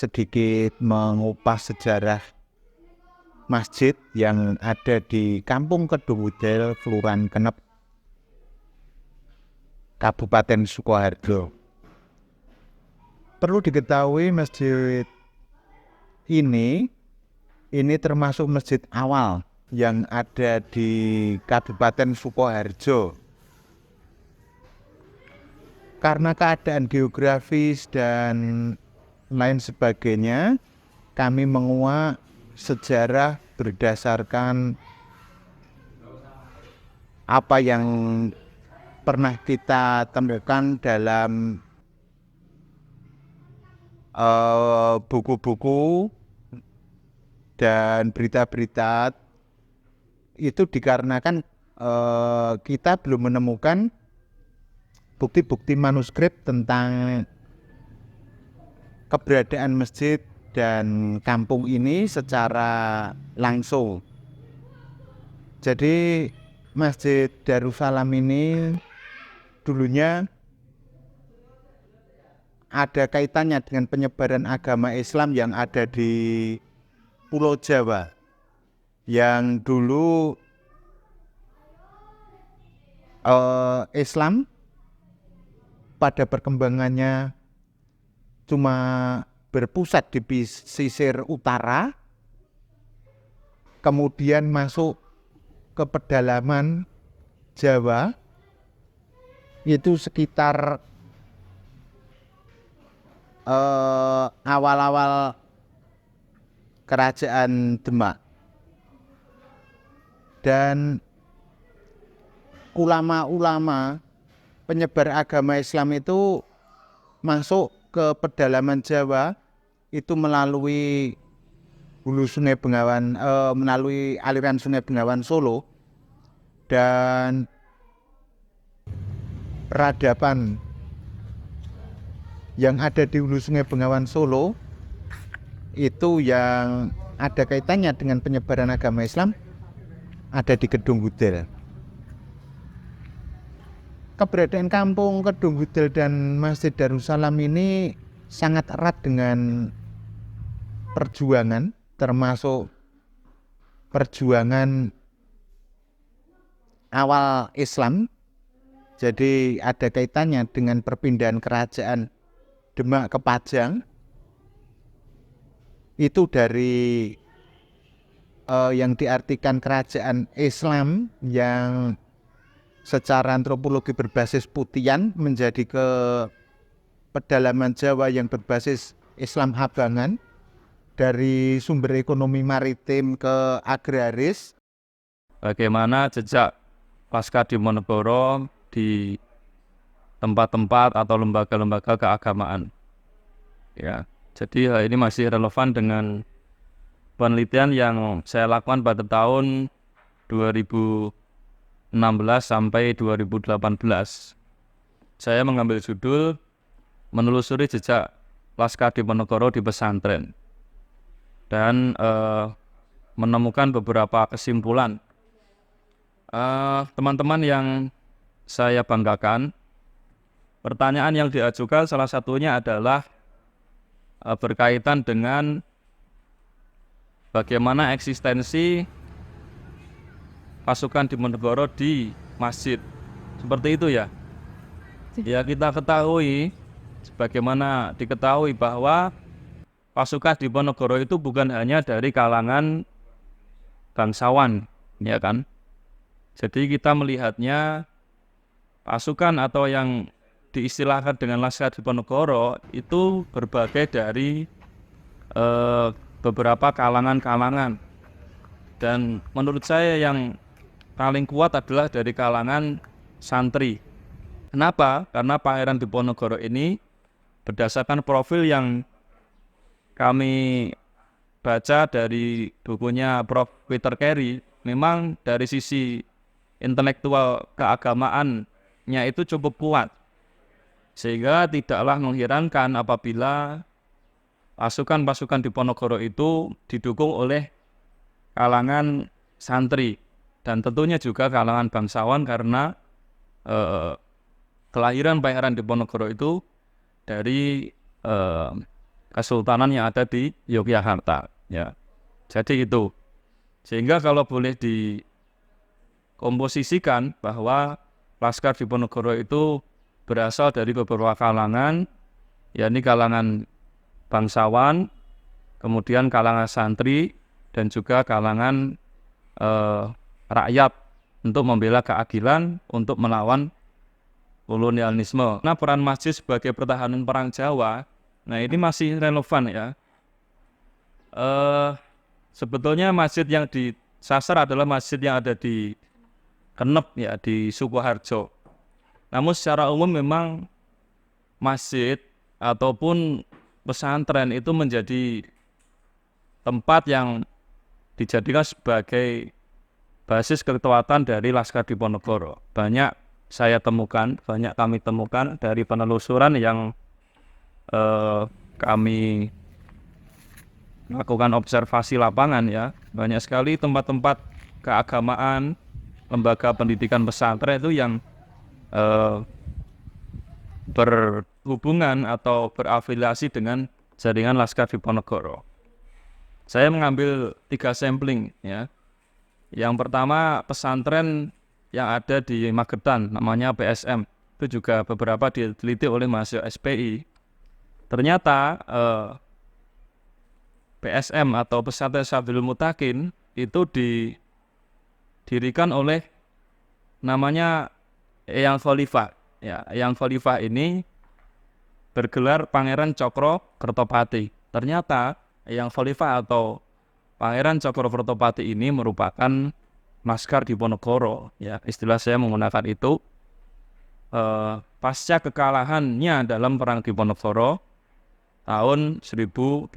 sedikit mengupas sejarah masjid yang ada di Kampung Kedungudel, Kelurahan Kenep, Kabupaten Sukoharjo. Perlu diketahui masjid ini termasuk masjid awal yang ada di Kabupaten Sukoharjo. Karena keadaan geografis dan lain sebagainya, kami menguak sejarah berdasarkan apa yang pernah kita temukan dalam buku-buku dan berita-berita. Itu dikarenakan kita belum menemukan bukti-bukti manuskrip tentang keberadaan masjid dan kampung ini secara langsung. Jadi Masjid Darussalam ini dulunya ada kaitannya dengan penyebaran agama Islam yang ada di Pulau Jawa, yang dulu Islam pada perkembangannya cuma berpusat di pesisir utara, kemudian masuk ke pedalaman Jawa, itu sekitar awal-awal kerajaan Demak. Dan ulama-ulama penyebar agama Islam itu masuk ke pedalaman Jawa itu melalui hulu Sungai Bengawan, melalui aliran Sungai Bengawan Solo, dan peradaban yang ada di hulu Sungai Bengawan Solo itu yang ada kaitannya dengan penyebaran agama Islam ada di Kedungudel. Keberadaan Kampung Kedungudel dan Masjid Darussalam ini sangat erat dengan perjuangan, termasuk perjuangan awal Islam. Jadi ada kaitannya dengan perpindahan kerajaan Demak ke Pajang. Itu dari yang diartikan kerajaan Islam yang secara antropologi berbasis Putian menjadi ke pedalaman Jawa yang berbasis Islam Abangan, dari sumber ekonomi maritim ke agraris. Bagaimana jejak Pasca Diponegoro di tempat-tempat atau lembaga-lembaga keagamaan. Ya, jadi hal ini masih relevan dengan penelitian yang saya lakukan pada tahun 2016 sampai 2018. Saya mengambil judul menelusuri jejak Pasca Diponegoro di pesantren dan menemukan beberapa kesimpulan. Teman-teman yang saya banggakan, pertanyaan yang diajukan salah satunya adalah berkaitan dengan bagaimana eksistensi pasukan Diponegoro di masjid. Seperti itu ya. Ya, kita ketahui, sebagaimana diketahui bahwa pasukan Diponegoro itu bukan hanya dari kalangan bangsawan, ya kan? Jadi kita melihatnya pasukan atau yang diistilahkan dengan Laskar Diponegoro itu berbagai dari beberapa kalangan-kalangan. Dan menurut saya yang paling kuat adalah dari kalangan santri. Kenapa? Karena Pangeran Diponegoro ini berdasarkan profil yang kami baca dari bukunya Prof. Peter Carey, memang dari sisi intelektual keagamaannya itu cukup kuat, sehingga tidaklah mengherankan apabila pasukan-pasukan Diponegoro itu didukung oleh kalangan santri dan tentunya juga kalangan bangsawan, karena kelahiran Pangeran Diponegoro itu dari kesultanan yang ada di Yogyakarta, ya. Jadi itu. Sehingga kalau boleh dikomposisikan bahwa Laskar Diponegoro itu berasal dari beberapa kalangan, yakni kalangan bangsawan, kemudian kalangan santri, dan juga kalangan rakyat untuk membela keadilan, untuk melawan kolonialisme. Nah, peran masjid sebagai pertahanan perang Jawa, nah ini masih relevan ya. Sebetulnya masjid yang disasar adalah masjid yang ada di Kenep ya, di Sukoharjo. Namun secara umum memang masjid ataupun pesantren itu menjadi tempat yang dijadikan sebagai basis kekuatan dari Laskar Diponegoro. Banyak saya temukan, banyak kami temukan dari penelusuran yang kami melakukan observasi lapangan ya. Banyak sekali tempat-tempat keagamaan, lembaga pendidikan pesantren itu yang berhubungan atau berafiliasi dengan jaringan Laskar Diponegoro. Saya mengambil 3 sampling ya. Yang pertama pesantren yang ada di Magetan, namanya PSM. Itu juga beberapa diteliti oleh mahasiswa SPI. Ternyata PSM atau Pesantren Syadul Mutakin itu didirikan oleh namanya Eyang Khalifah. Ya, Eyang Khalifah ini bergelar Pangeran Cokro Kertopati. Ternyata Eyang Khalifah atau Pangeran Cokro Kertopati ini merupakan Laskar Diponegoro. Ya, istilah saya menggunakan itu. Pasca kekalahannya dalam Perang Diponegoro tahun 1825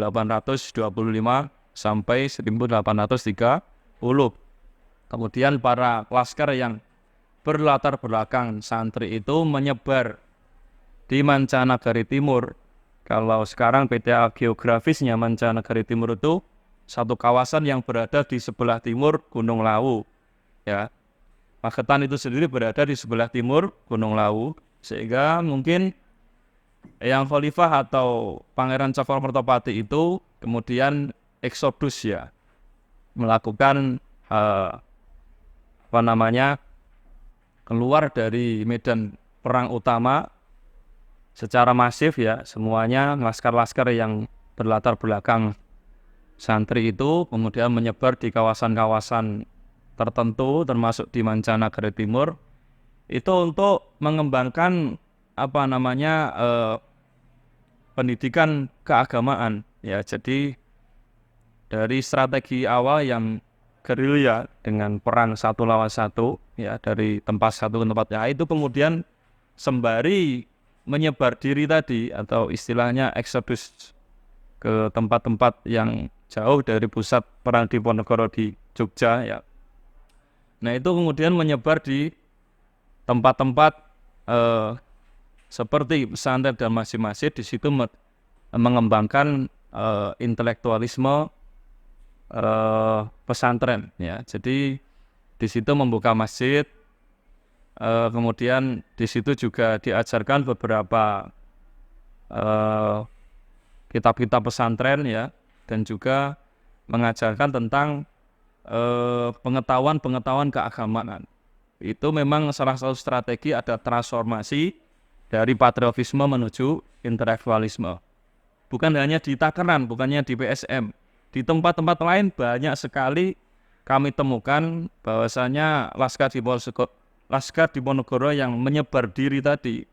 sampai 1830. Kemudian para laskar yang berlatar belakang santri itu menyebar di Mancanagari Timur. Kalau sekarang peta geografisnya Mancanagari Timur itu satu kawasan yang berada di sebelah timur Gunung Lawu. Ya, Magetan itu sendiri berada di sebelah timur Gunung Lawu, sehingga mungkin Eyang Khalifah atau Pangeran Cokro Kertopati itu kemudian eksodus ya, melakukan keluar dari medan perang utama secara masif ya. Semuanya laskar-laskar yang berlatar belakang santri itu kemudian menyebar di kawasan-kawasan tertentu termasuk di Mancanagari Timur itu untuk mengembangkan pendidikan keagamaan ya. Jadi dari strategi awal yang gerilya dengan perang 1 lawan 1 ya, dari tempat satu ke tempat lain, itu kemudian sembari menyebar diri tadi atau istilahnya eksodus ke tempat-tempat yang jauh dari pusat perang Diponegoro di Jogja ya. Nah, itu kemudian menyebar di tempat-tempat seperti pesantren dan masjid-masjid. Di situ mengembangkan intelektualisme pesantren ya. Jadi di situ membuka masjid, kemudian di situ juga diajarkan beberapa kitab-kitab pesantren ya, dan juga mengajarkan tentang pengetahuan keagamaan. Itu memang salah satu strategi ada transformasi dari patriotisme menuju intelektualisme. Bukan hanya di Takeran, bukannya di PSM. Di tempat-tempat lain banyak sekali kami temukan bahwasanya Laskar Diponegoro yang menyebar diri tadi.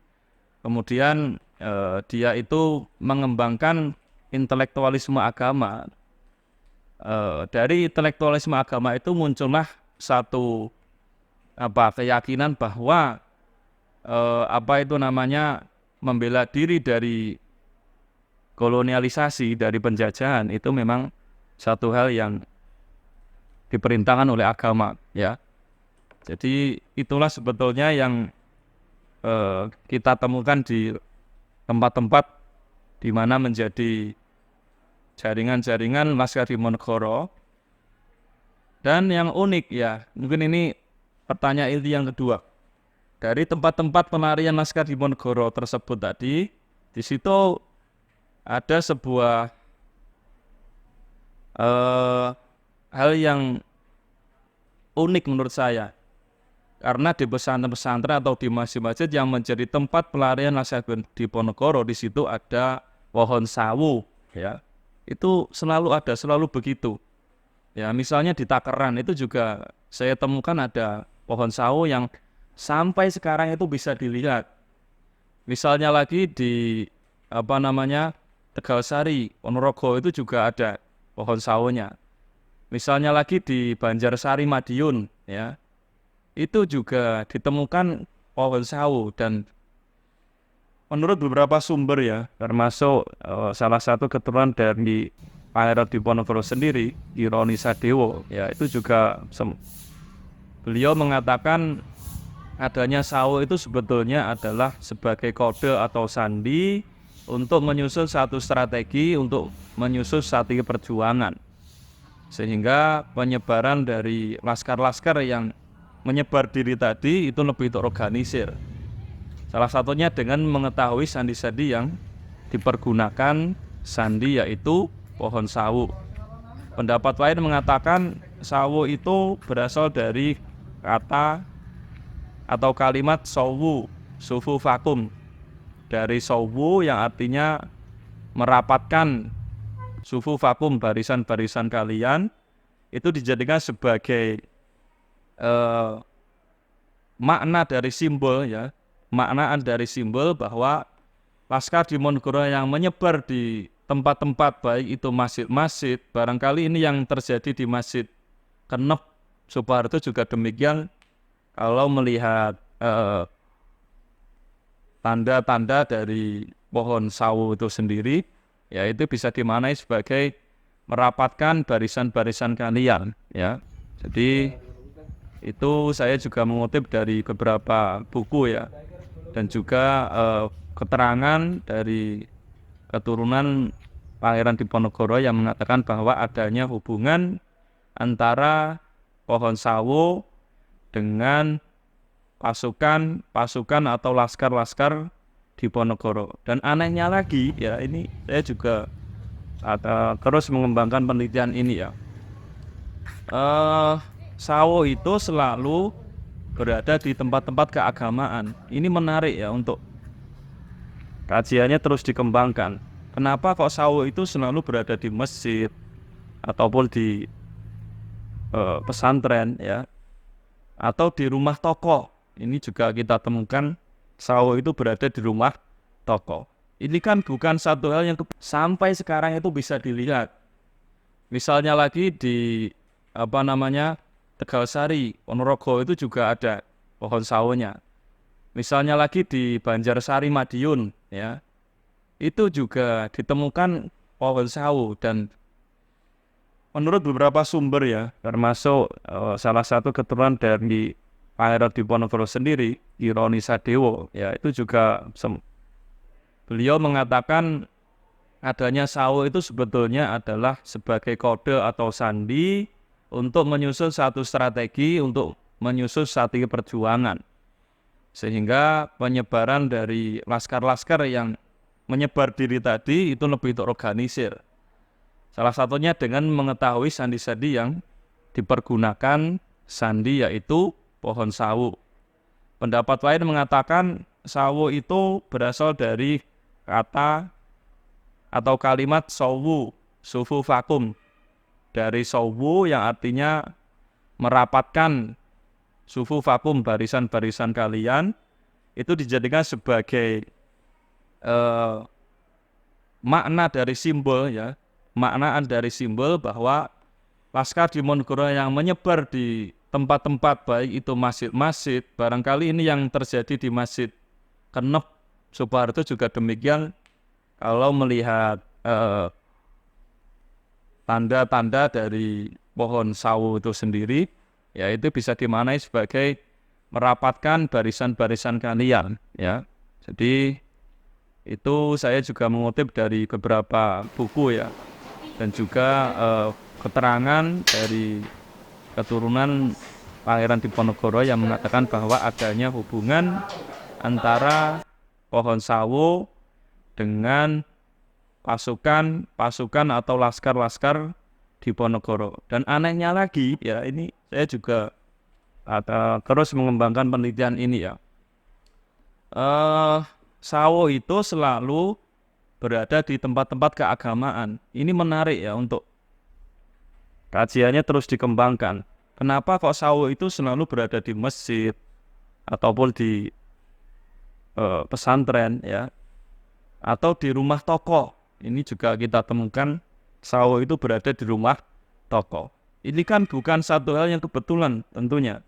Kemudian dia itu mengembangkan intelektualisme agama. Dari intelektualisme agama itu muncullah satu keyakinan bahwa membela diri dari kolonialisasi, dari penjajahan, itu memang satu hal yang diperintahkan oleh agama ya. Jadi itulah sebetulnya yang kita temukan di tempat-tempat di mana menjadi jaringan-jaringan Laskar Diponegoro. Dan yang unik ya, mungkin ini pertanyaan inti yang kedua. Dari tempat-tempat pelarian Laskar Diponegoro tersebut tadi, di situ ada sebuah hal yang unik menurut saya. Karena di pesantren-pesantren atau di masjid-masjid yang menjadi tempat pelarian nasihat di Ponorogo, di situ ada pohon sawu, ya. Itu selalu ada, selalu begitu. Ya, misalnya di Takeran itu juga saya temukan ada pohon sawu yang sampai sekarang itu bisa dilihat. Misalnya lagi di Tegalsari, Ponorogo itu juga ada pohon sawunya. Misalnya lagi di Banjarsari, Madiun, ya. Itu juga ditemukan pohon sawu, dan menurut beberapa sumber ya, termasuk salah satu keturunan dari Pangeran Diponegoro sendiri, Ironi Sadewo, ya itu juga beliau mengatakan adanya sawu itu sebetulnya adalah sebagai kode atau sandi untuk menyusun satu strategi untuk menyusun strategi perjuangan, sehingga penyebaran dari laskar-laskar yang menyebar diri tadi itu lebih terorganisir. Salah satunya dengan mengetahui sandi-sandi yang dipergunakan sandi, yaitu pohon sawu. Pendapat lain mengatakan sawu itu berasal dari kata atau kalimat sawu, sufu vakum, dari sawu yang artinya merapatkan, sufu vakum, barisan-barisan kalian, itu dijadikan sebagai makna dari simbol, ya, maknaan dari simbol bahwa laskar Diponegoro yang menyebar di tempat-tempat baik itu masjid-masjid, barangkali ini yang terjadi di Masjid Kenep Suparto juga demikian. Kalau melihat tanda-tanda dari pohon sawu itu sendiri, ya itu bisa dimaknai sebagai merapatkan barisan-barisan kalian, ya. Jadi itu saya juga mengutip dari beberapa buku, ya, dan juga keterangan dari keturunan Pangeran Diponegoro yang mengatakan bahwa adanya hubungan antara pohon sawu dengan pasukan atau laskar-laskar Diponegoro. Dan anehnya lagi, ya, ini saya juga terus mengembangkan penelitian ini, ya. Sawu itu selalu berada di tempat-tempat keagamaan. Ini menarik, ya, untuk kajiannya terus dikembangkan. Kenapa kok sawu itu selalu berada di masjid ataupun di pesantren, ya, atau di rumah tokoh. Ini juga kita temukan sawu itu berada di rumah tokoh. Ini kan bukan satu hal yang sampai sekarang itu bisa dilihat. Misalnya lagi di Tegalsari, Ponorogo itu juga ada pohon sawunya. Misalnya lagi di Banjarsari, Madiun, ya, itu juga ditemukan pohon sawu, dan menurut beberapa sumber, ya, termasuk salah satu keturunan dari Pangeran Diponegoro sendiri, Ironi Sadewo, ya itu juga beliau mengatakan adanya sawu itu sebetulnya adalah sebagai kode atau sandi untuk menyusun satu strategi untuk menyusun strategi perjuangan, sehingga penyebaran dari laskar-laskar yang menyebar diri tadi itu lebih terorganisir. Salah satunya dengan mengetahui sandi-sandi yang dipergunakan sandi, yaitu pohon sawu. Pendapat lain mengatakan sawu itu berasal dari kata atau kalimat sawu, sufu vakum, dari sawu yang artinya merapatkan, sufu vakum, barisan-barisan kalian, itu dijadikan sebagai makna dari simbol, ya, maknaan dari simbol bahwa laskar Diponegoro yang menyebar di tempat-tempat baik itu masjid-masjid, barangkali ini yang terjadi di Masjid Kenep Suparto juga demikian. Kalau melihat tanda-tanda dari pohon sawu itu sendiri, ya itu bisa dimaknai sebagai merapatkan barisan-barisan kalian, ya. Jadi itu saya juga mengutip dari beberapa buku, ya, dan juga keterangan dari keturunan Pangeran Diponegoro yang mengatakan bahwa adanya hubungan antara pohon sawu dengan pasukan atau laskar-laskar Diponegoro. Dan anehnya lagi ya, ini saya juga terus mengembangkan penelitian ini ya. Sawo itu selalu berada di tempat-tempat keagamaan. Ini menarik ya untuk kajiannya terus dikembangkan. Kenapa kok sawo itu selalu berada di masjid ataupun di pesantren ya, atau di rumah tokoh. Ini juga kita temukan sawo itu berada di rumah tokoh. Ini kan bukan satu hal yang kebetulan tentunya.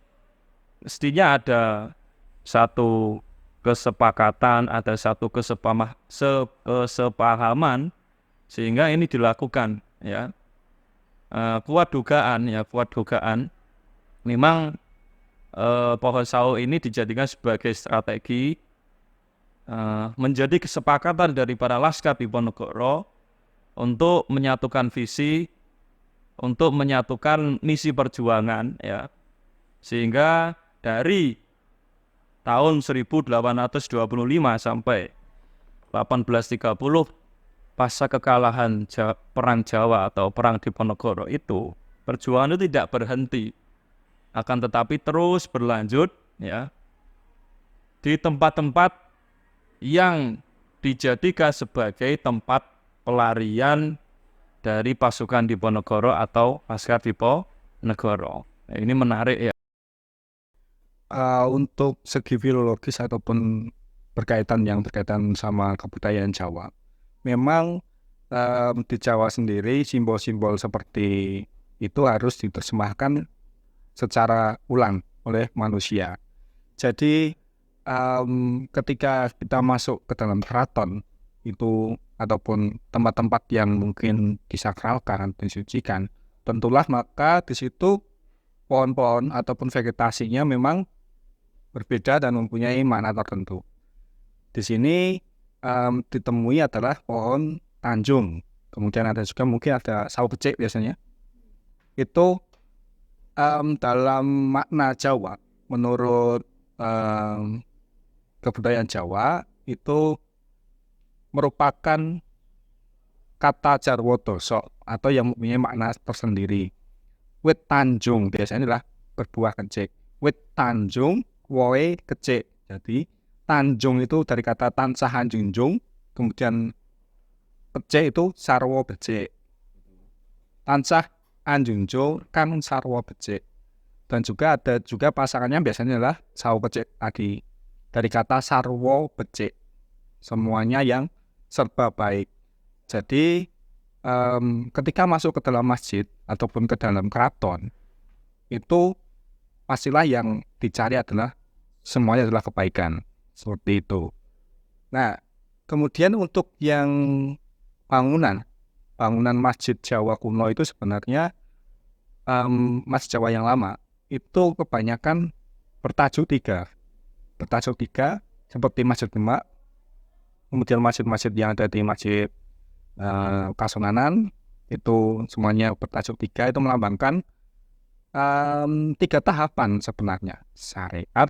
Mestinya ada satu kesepakatan, ada satu kesepahaman sehingga ini dilakukan ya. Kuat dugaan memang pohon sawo ini dijadikan sebagai strategi menjadi kesepakatan dari para laskar Diponegoro untuk menyatukan visi, untuk menyatukan misi perjuangan ya. Sehingga dari tahun 1825 sampai 1830 pasca kekalahan perang Jawa atau perang Diponegoro itu, perjuangan itu tidak berhenti, akan tetapi terus berlanjut ya di tempat-tempat yang dijadikan sebagai tempat pelarian dari pasukan Diponegoro atau laskar Diponegoro. Nah, ini menarik ya. Untuk segi filologis ataupun berkaitan sama kebudayaan Jawa, memang di Jawa sendiri simbol-simbol seperti itu harus diterjemahkan secara ulang oleh manusia. Jadi ketika kita masuk ke dalam keraton itu ataupun tempat-tempat yang mungkin disakralkan, disucikan, tentulah maka di situ pohon-pohon ataupun vegetasinya memang berbeda dan mempunyai makna tertentu. Di sini ditemui adalah pohon tanjung, kemudian ada juga mungkin ada sawo becek biasanya. Itu dalam makna Jawa, menurut kebudayaan Jawa itu merupakan kata jarwo doso atau yang mempunyai makna tersendiri. Wit tanjung biasanya adalah berbuah kecik. Wit tanjung, woe kecik. Jadi tanjung itu dari kata tansahan junjung, kemudian kecik itu sarwo becik. Tansah anjunjung kan sarwo becik. Dan juga ada juga pasangannya biasanya adalah sawo becik tadi. Dari kata sarwo becik, semuanya yang serba baik. Jadi ketika masuk ke dalam masjid ataupun ke dalam keraton, itu pastilah yang dicari adalah semuanya adalah kebaikan, seperti itu. Nah, kemudian untuk yang bangunan masjid Jawa kuno itu sebenarnya masjid Jawa yang lama itu kebanyakan bertajuk tiga seperti Masjid Demak, kemudian masjid-masjid yang ada di Masjid Kasunanan itu semuanya bertajuk tiga, itu melambangkan tiga tahapan sebenarnya, syariat,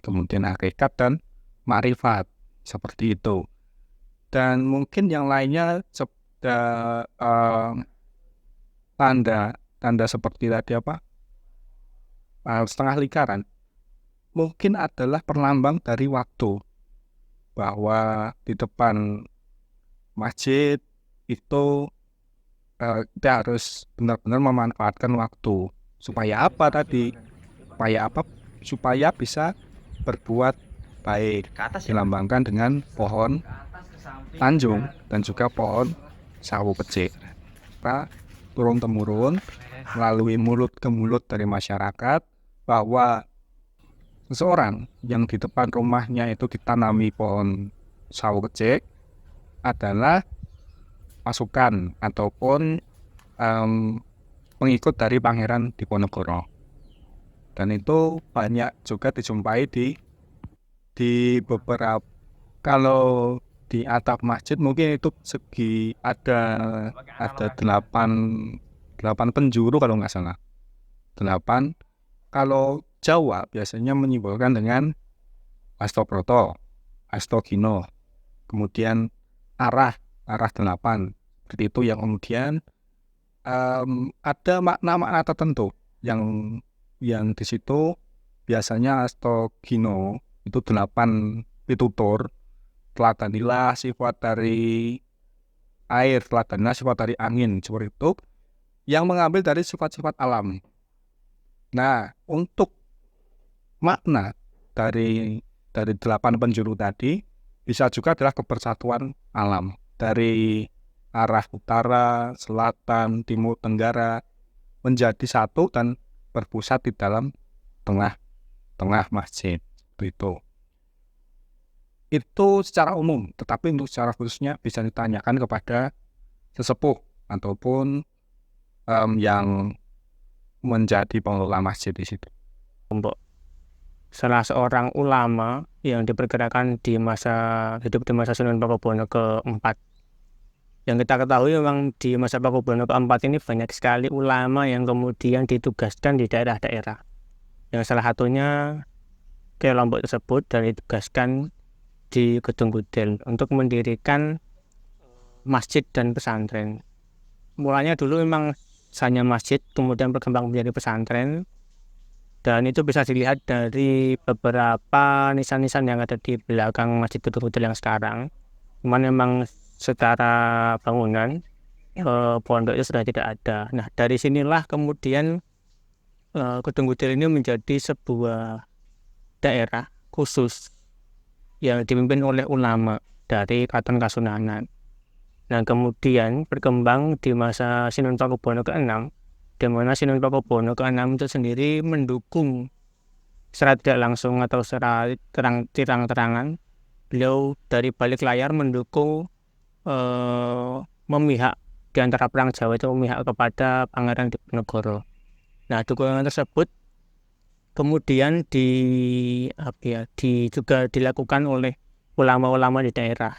kemudian hakikat dan makrifat, seperti itu. Dan mungkin yang lainnya tanda seperti tadi setengah lingkaran mungkin adalah perlambang dari waktu, bahwa di depan masjid itu kita harus benar-benar memanfaatkan waktu supaya supaya bisa berbuat baik, dilambangkan dengan pohon tanjung dan juga pohon sawo becik. Kita turun-temurun melalui mulut ke mulut dari masyarakat bahwa seseorang yang di depan rumahnya itu ditanami pohon sawo becik adalah pasukan ataupun pengikut dari Pangeran Diponegoro. Dan itu banyak juga dijumpai di beberapa, kalau di atap masjid mungkin itu segi ada 8 penjuru kalau nggak salah. 8. Kalau Jawa biasanya menyimbolkan dengan Astoproto, Astogino, kemudian arah arah 8. Seperti itu yang kemudian ada makna-makna tertentu yang di situ biasanya Astagino itu 8 pitutur, teladanilah sifat dari air, teladanilah sifat dari angin, seperti itu, yang mengambil dari sifat-sifat alam. Nah, untuk makna dari 8 penjuru tadi bisa juga adalah kebersatuan alam dari arah utara, selatan, timur, tenggara menjadi satu dan berpusat di dalam tengah masjid. Itu secara umum, tetapi untuk secara khususnya bisa ditanyakan kepada sesepuh ataupun yang menjadi pengelola masjid di situ. Salah seorang ulama yang diperkirakan hidup di masa Sunan Pakubuwono keempat. Yang kita ketahui memang di masa Pakubuwono keempat ini banyak sekali ulama yang kemudian ditugaskan di daerah-daerah. Yang salah satunya ke Lombok tersebut dan ditugaskan di Gedung Gudel untuk mendirikan masjid dan pesantren. Mulanya dulu memang hanya masjid, kemudian berkembang menjadi pesantren. Dan itu bisa dilihat dari beberapa nisan-nisan yang ada di belakang Masjid Gedung Gudel yang sekarang. Cuman memang secara bangunan pondoknya sudah tidak ada. Nah, dari sinilah kemudian Gedung Gudel ini menjadi sebuah daerah khusus yang dipimpin oleh ulama dari Keraton Kasunanan. Nah, kemudian berkembang di masa Sunan Pakubuwono ke-6, di mana Sunan Pakubuwono ke-6 itu sendiri mendukung secara tidak langsung atau secara terang-terangan, beliau dari balik layar mendukung memihak di antara perang Jawa itu memihak kepada Pangeran Diponegoro. Nah, dukungan tersebut kemudian juga dilakukan oleh ulama-ulama di daerah,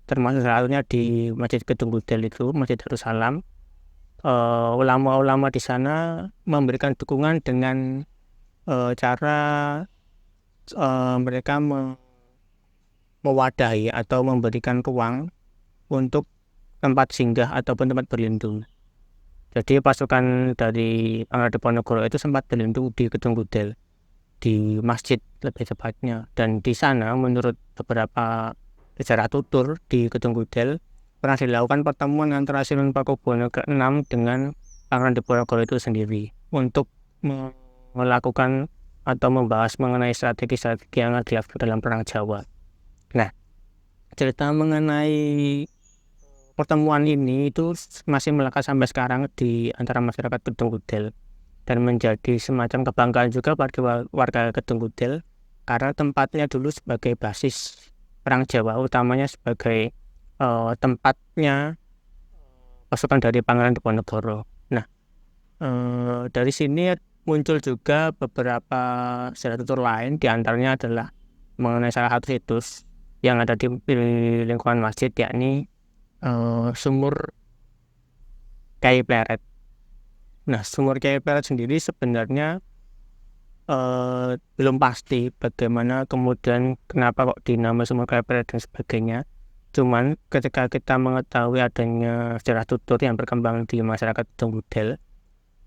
termasuk salah satunya di Masjid Gedung Gudel itu, Masjid Darussalam. Ulama-ulama di sana memberikan dukungan dengan cara mereka mewadahi atau memberikan ruang untuk tempat singgah ataupun tempat berlindung. Jadi pasukan dari Pangeran Diponegoro itu sempat berlindung di Gedung Gudel, di masjid lebih tepatnya. Dan di sana menurut beberapa sejarah tutur di Gedung Gudel pernah dilakukan pertemuan antara Sunan Pakubuwono ke-6 dengan Pangeran Diponegoro itu sendiri untuk melakukan atau membahas mengenai strategi-strategi yang dilakukan dalam perang Jawa. Nah, cerita mengenai pertemuan ini itu masih melekat sampai sekarang di antara masyarakat Gedung Gudel dan menjadi semacam kebanggaan juga bagi warga Gedung Gudel karena tempatnya dulu sebagai basis perang Jawa, utamanya sebagai tempatnya pasukan dari Pangeran Diponegoro. Nah, dari sini muncul juga beberapa sejarah tutur lain, diantaranya adalah mengenai salah satu situs yang ada di lingkungan masjid, yakni sumur Kyai Pleret. Nah, sumur Kyai Pleret sendiri sebenarnya belum pasti bagaimana kemudian kenapa kok dinamai sumur Kyai Pleret dan sebagainya. Cuman ketika kita mengetahui adanya sejarah tutur yang berkembang di masyarakat Gedung Gudel,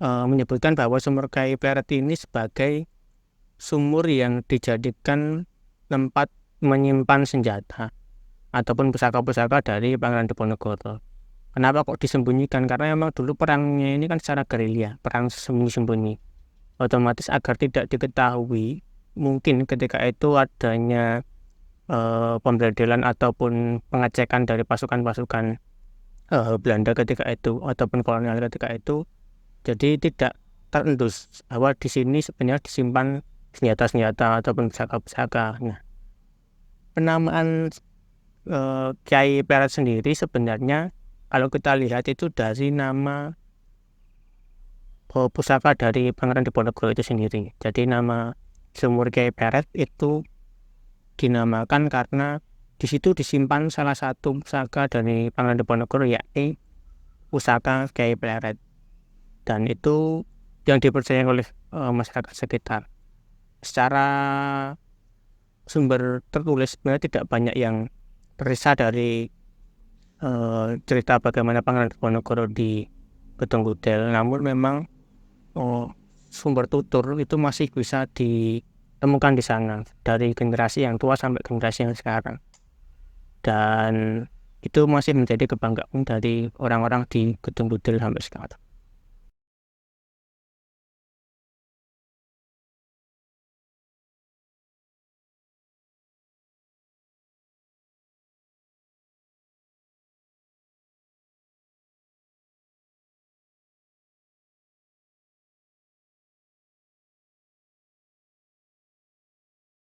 menyebutkan bahwa sumur Kyai Pleret ini sebagai sumur yang dijadikan tempat menyimpan senjata ataupun pusaka-pusaka dari Pangeran Diponegoro. Kenapa kok disembunyikan? Karena memang dulu perangnya ini kan secara gerilya, perang sembunyi-sembunyi. Otomatis agar tidak diketahui, mungkin ketika itu adanya pemberedelan ataupun pengecekan dari pasukan-pasukan Belanda ketika itu ataupun kolonial ketika itu, jadi tidak terendus bahwa di sini sebenarnya disimpan senjata-senjata ataupun pusaka-pusaka. Nah, penamaan Kyai Pleret sendiri sebenarnya kalau kita lihat itu dari nama pusaka dari Pangeran Diponegoro itu sendiri. Jadi nama sumur Kyai Pleret itu dinamakan karena di situ disimpan salah satu pusaka dari Pangeran Diponegoro, yakni pusaka Kyai Pleret, dan itu yang dipercaya oleh masyarakat sekitar. Secara sumber tertulis sebenarnya tidak banyak yang tersisa dari cerita bagaimana Pangeran Diponegoro di Gedung Gudel, namun memang sumber tutur itu masih bisa ditemukan di sana dari generasi yang tua sampai generasi yang sekarang, dan itu masih menjadi kebanggaan dari orang-orang di Gedung Gudel sampai sekarang.